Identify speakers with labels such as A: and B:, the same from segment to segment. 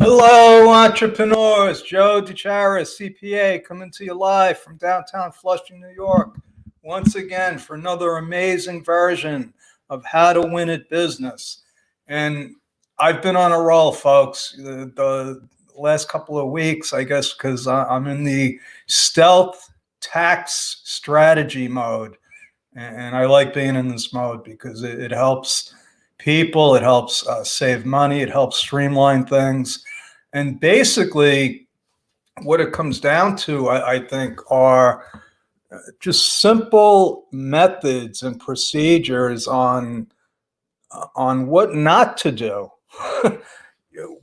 A: Hello, entrepreneurs. Joe DeCharis, CPA, coming to you live from downtown Flushing, New York, once again for another amazing version of How to Win at Business. And I've been on a roll, folks, the last couple of weeks, I guess, because I'm in the stealth tax strategy mode. And I like being in this mode because it helps people, it helps save money, it helps streamline things. And basically, what it comes down to, I think, are just simple methods and procedures on what not to do.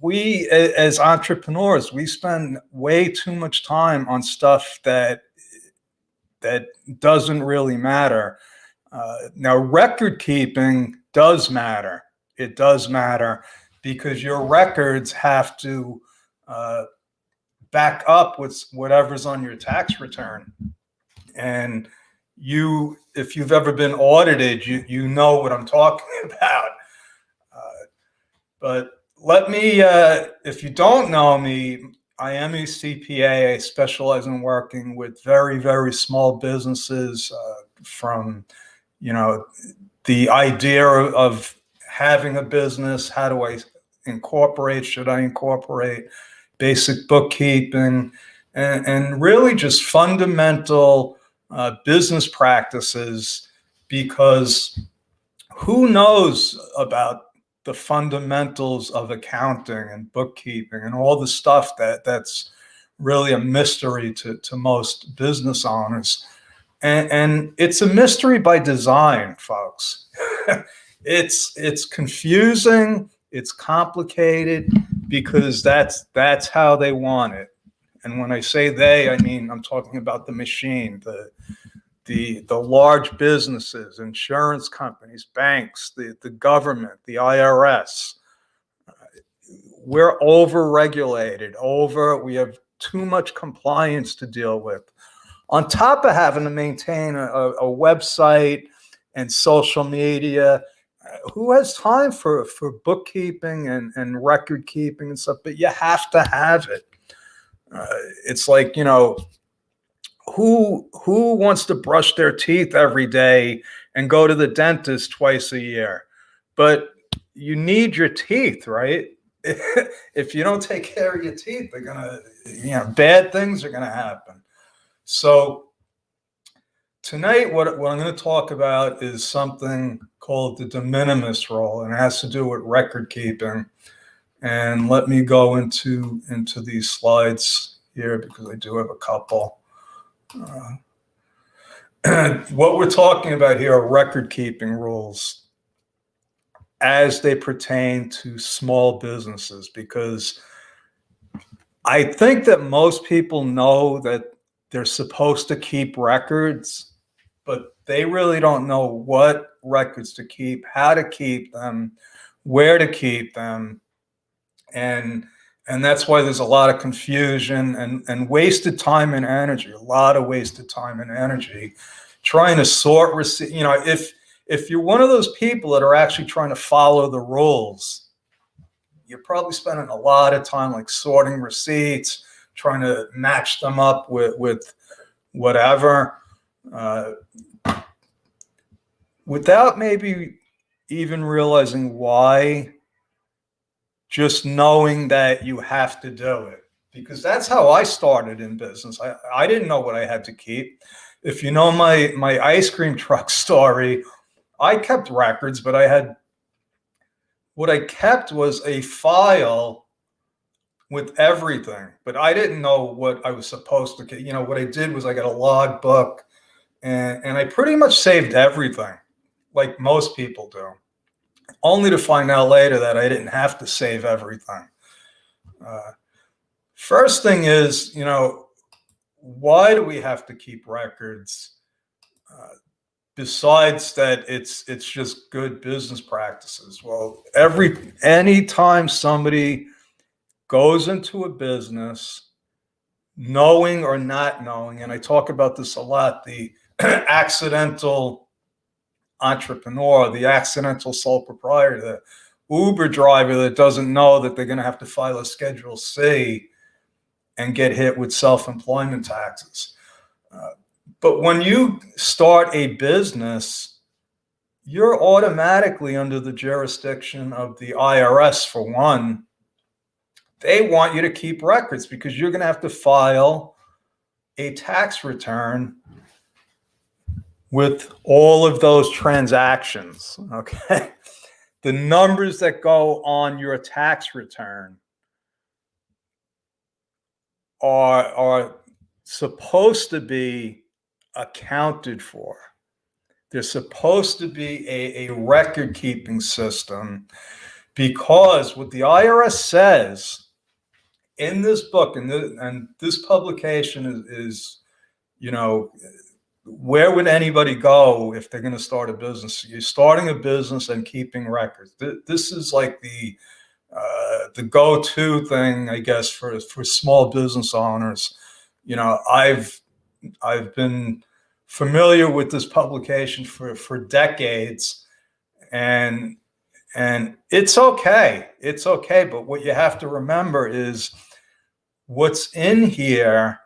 A: We, as entrepreneurs, we spend way too much time on stuff that doesn't really matter. Now, record keeping does matter. It does matter because your records have to back up with whatever's on your tax return. And if you've ever been audited, you know what I'm talking about. But let me, if you don't know me, I am a CPA. I specialize in working with very, very small businesses from, the idea of having a business. How do I incorporate? Should I incorporate? Basic bookkeeping, and really just fundamental business practices, because who knows about the fundamentals of accounting and bookkeeping and all the stuff that's really a mystery to most business owners. And it's a mystery by design, folks. It's confusing, it's complicated, because that's how they want it. And when I say they, I mean I'm talking about the machine, the large businesses, insurance companies, banks, the government, the IRS. We're over-regulated, we have too much compliance to deal with. On top of having to maintain a website and social media, who has time for bookkeeping and record keeping and stuff? But you have to have it. It's like, who wants to brush their teeth every day and go to the dentist twice a year? But you need your teeth, right? If you don't take care of your teeth, they're gonna, bad things are gonna happen. So tonight, what I'm going to talk about is something called the Minimis rule, and it has to do with record keeping. And let me go into these slides here because I do have a couple. What we're talking about here are record keeping rules as they pertain to small businesses, because I think that most people know that they're supposed to keep records, but they really don't know what records to keep, how to keep them, where to keep them. And that's why there's a lot of confusion and wasted time and energy, a lot of wasted time and energy trying to sort receipts. If you're one of those people that are actually trying to follow the rules, you're probably spending a lot of time like sorting receipts, trying to match them up with whatever, without maybe even realizing why, just knowing that you have to do it. Because that's how I started in business. I didn't know what I had to keep. If you know my ice cream truck story, I kept records, but what I kept was a file with everything, but I didn't know what I was supposed to get. What I did was I got a log book, and I pretty much saved everything, like most people do, only to find out later that I didn't have to save everything. First thing is, why do we have to keep records? Besides that, it's just good business practices. Well, anytime somebody goes into a business, knowing or not knowing, and I talk about this a lot, the accidental entrepreneur, the accidental sole proprietor, Uber driver that doesn't know that they're going to have to file a Schedule C and get hit with self-employment taxes. But when you start a business, you're automatically under the jurisdiction of the IRS for one. They want you to keep records because you're going to have to file a tax return with all of those transactions, okay? The numbers that go on your tax return are supposed to be accounted for. They're supposed to be a record-keeping system, because what the IRS says in this book, and this publication is, you know, where would anybody go if they're going to start a business? You're starting a business and keeping records. This is like the go-to thing, I guess, for small business owners. You know, I've been familiar with this publication for decades, and it's okay. It's okay. But what you have to remember is what's in here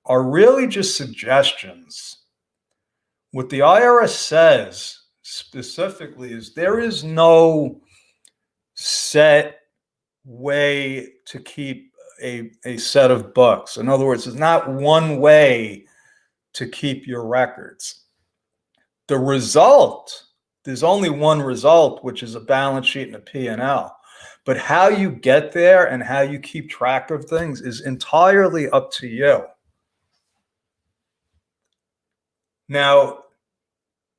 A: are really just suggestions. What the IRS says specifically is there is no set way to keep a set of books. In other words, there's not one way to keep your records. The result, there's only one result, which is a balance sheet and a P&L. But how you get there and how you keep track of things is entirely up to you. Now,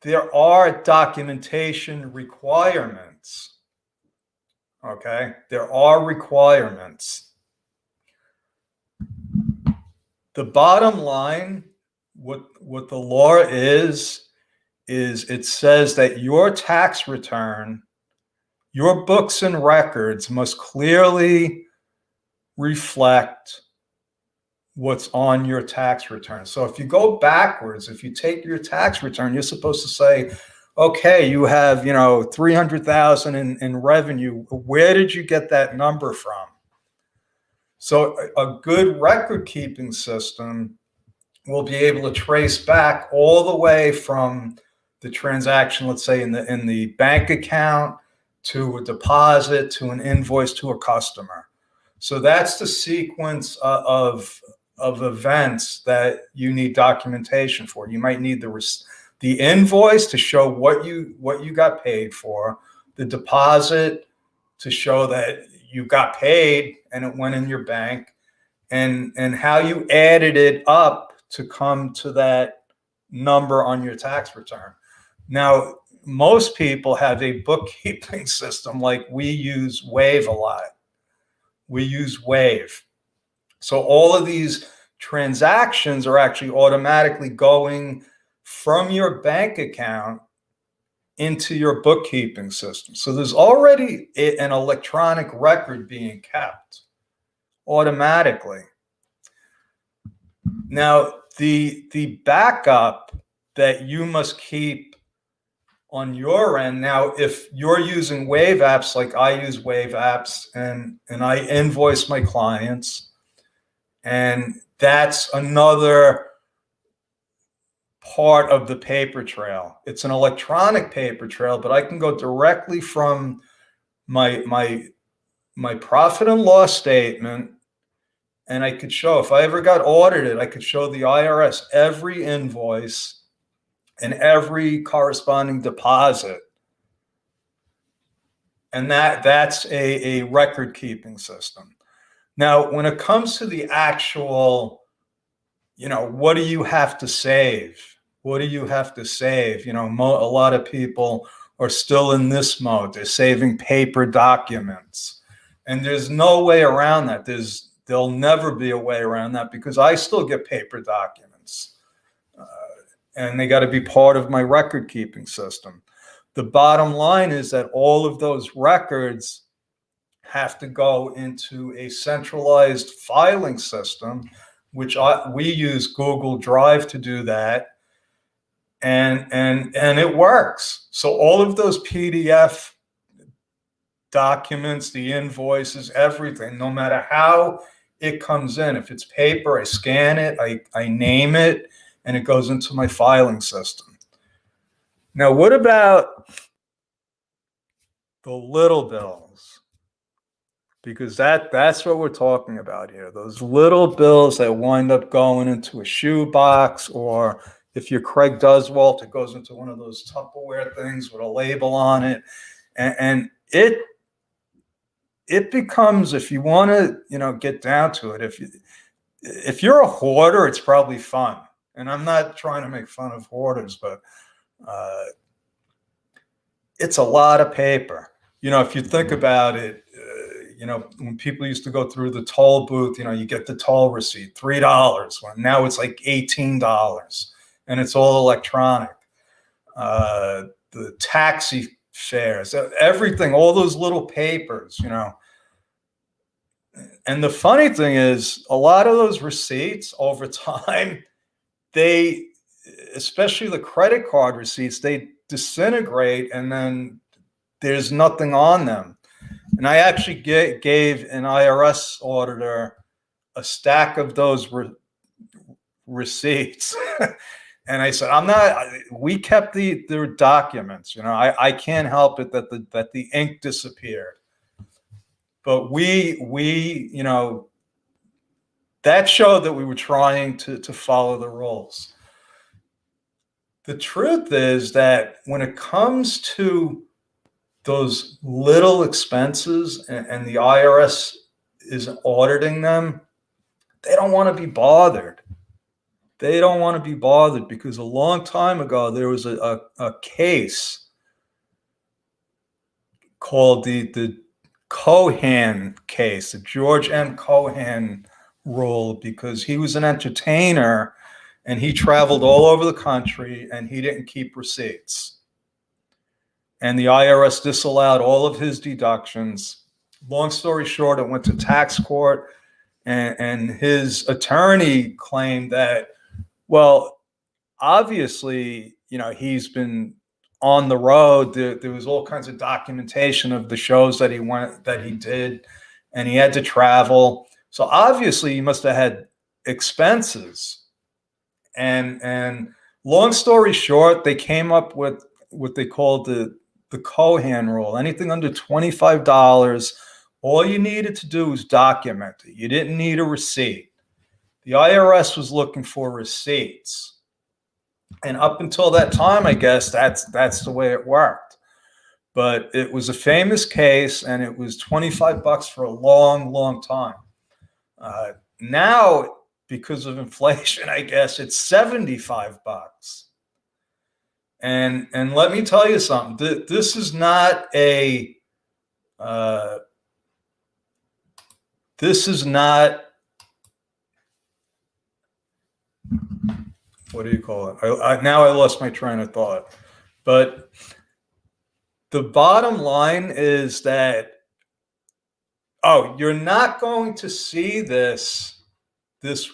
A: there are documentation requirements. Okay, there are requirements. The bottom line, what the law is it says that your tax return, your books and records must clearly reflect what's on your tax return. So if you go backwards, if you take your tax return, you're supposed to say, okay, you have, you know, 300,000 in revenue. Where did you get that number from? So a good record keeping system will be able to trace back all the way from the transaction, let's say in the bank account, to a deposit, to an invoice, to a customer. So that's the sequence of events that you need documentation for. You might need the invoice to show what you got paid for, the deposit to show that you got paid and it went in your bank, and how you added it up to come to that number on your tax return. Now, most people have a bookkeeping system, like we use Wave a lot. We use Wave. So all of these transactions are actually automatically going from your bank account into your bookkeeping system. So there's already an electronic record being kept automatically. Now, the backup that you must keep on your end, now, if you're using Wave apps like I use Wave apps, and I invoice my clients, and that's another part of the paper trail. It's an electronic paper trail, but I can go directly from my profit and loss statement, and I could show, if I ever got audited, I could show the IRS every invoice and every corresponding deposit. And that's a record keeping system. Now, when it comes to the actual, you know, what do you have to save? What do you have to save? You know, a lot of people are still in this mode. They're saving paper documents. And there's no way around that. There'll never be a way around that, because I still get paper documents. And they got to be part of my record keeping system. The bottom line is that all of those records have to go into a centralized filing system, which we use Google Drive to do that. And it works. So all of those PDF documents, the invoices, everything, no matter how it comes in. If it's paper, I scan it, I name it, and it goes into my filing system. Now, what about the little bills? Because that's what we're talking about here. Those little bills that wind up going into a shoebox, or if you're Craig Duswalt, it goes into one of those Tupperware things with a label on it. And it becomes, if you want to, get down to it, if you're a hoarder, it's probably fun. And I'm not trying to make fun of hoarders, but it's a lot of paper. If you think about it, when people used to go through the toll booth, you get the toll receipt, $3. Well, now it's like $18, and it's all electronic. The taxi fares, everything, all those little papers, And the funny thing is, a lot of those receipts over time, especially the credit card receipts, they disintegrate, and then there's nothing on them. And I actually gave an IRS auditor a stack of those receipts. And I said, we kept the documents, I can't help it that the ink disappeared. But we that showed that we were trying to follow the rules. The truth is that when it comes to those little expenses and the IRS is auditing them, they don't want to be bothered. They don't want to be bothered because a long time ago, there was a case called the Cohan case, the George M. Cohan rule, because he was an entertainer and he traveled all over the country and he didn't keep receipts. And the IRS disallowed all of his deductions. Long story short, it went to tax court, and his attorney claimed that, well, obviously, he's been on the road. There was all kinds of documentation of the shows that he did, and he had to travel. So obviously, he must have had expenses. And long story short, they came up with what they called the Cohan rule. Anything under $25, all you needed to do was document it. You didn't need a receipt. The IRS was looking for receipts. And up until that time, I guess that's the way it worked. But it was a famous case, and it was $25 for a long, long time. Now, because of inflation, I guess it's $75. And let me tell you something. This is not what do you call it? Now I lost my train of thought. But the bottom line is that, you're not going to see this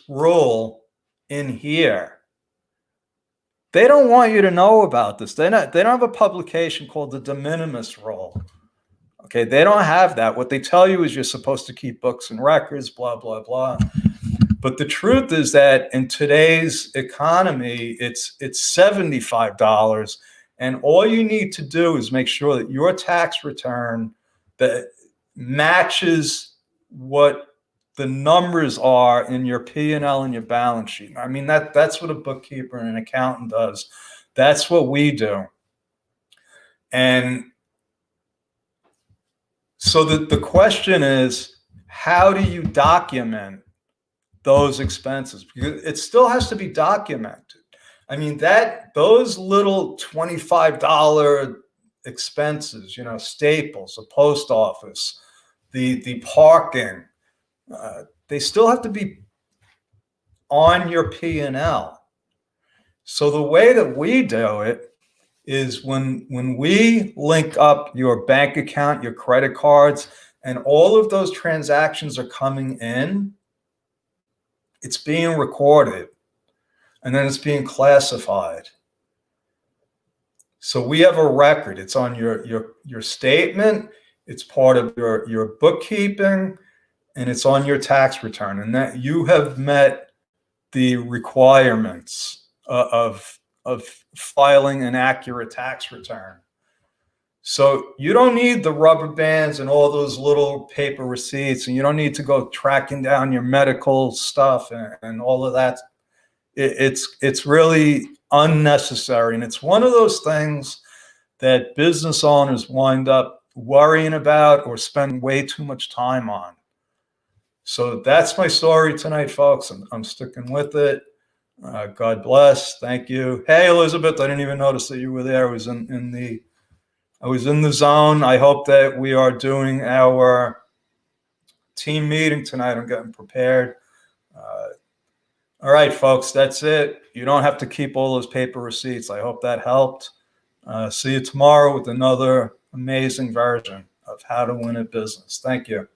A: rule in here. They don't want you to know about this. They don't have a publication called the Minimis rule. Okay, they don't have that. What they tell you is you're supposed to keep books and records, blah, blah, blah. But the truth is that in today's economy, it's $75, and all you need to do is make sure that your tax return that matches what the numbers are in your P&L and your balance sheet. I mean, that's what a bookkeeper and an accountant does. That's what we do. And so the question is, how do you document those expenses? Because it still has to be documented. I mean, those little $25 expenses, Staples, the post office, the parking, they still have to be on your P&L. So the way that we do it is when we link up your bank account, your credit cards, and all of those transactions are coming in, it's being recorded, and then it's being classified. So we have a record. It's on your statement. It's part of your bookkeeping, and it's on your tax return, and that you have met the requirements of filing an accurate tax return. So you don't need the rubber bands and all those little paper receipts, and you don't need to go tracking down your medical stuff and all of that. It's really unnecessary, and it's one of those things that business owners wind up worrying about or spend way too much time on. So that's my story tonight, folks. I'm sticking with it. God bless. Thank you. Hey, Elizabeth, I didn't even notice that you were there. I was in the zone. I hope that we are doing our team meeting tonight. I'm getting prepared. All right, folks, that's it. You don't have to keep all those paper receipts. I hope that helped. See you tomorrow with another amazing version of How to Win a Business. Thank you.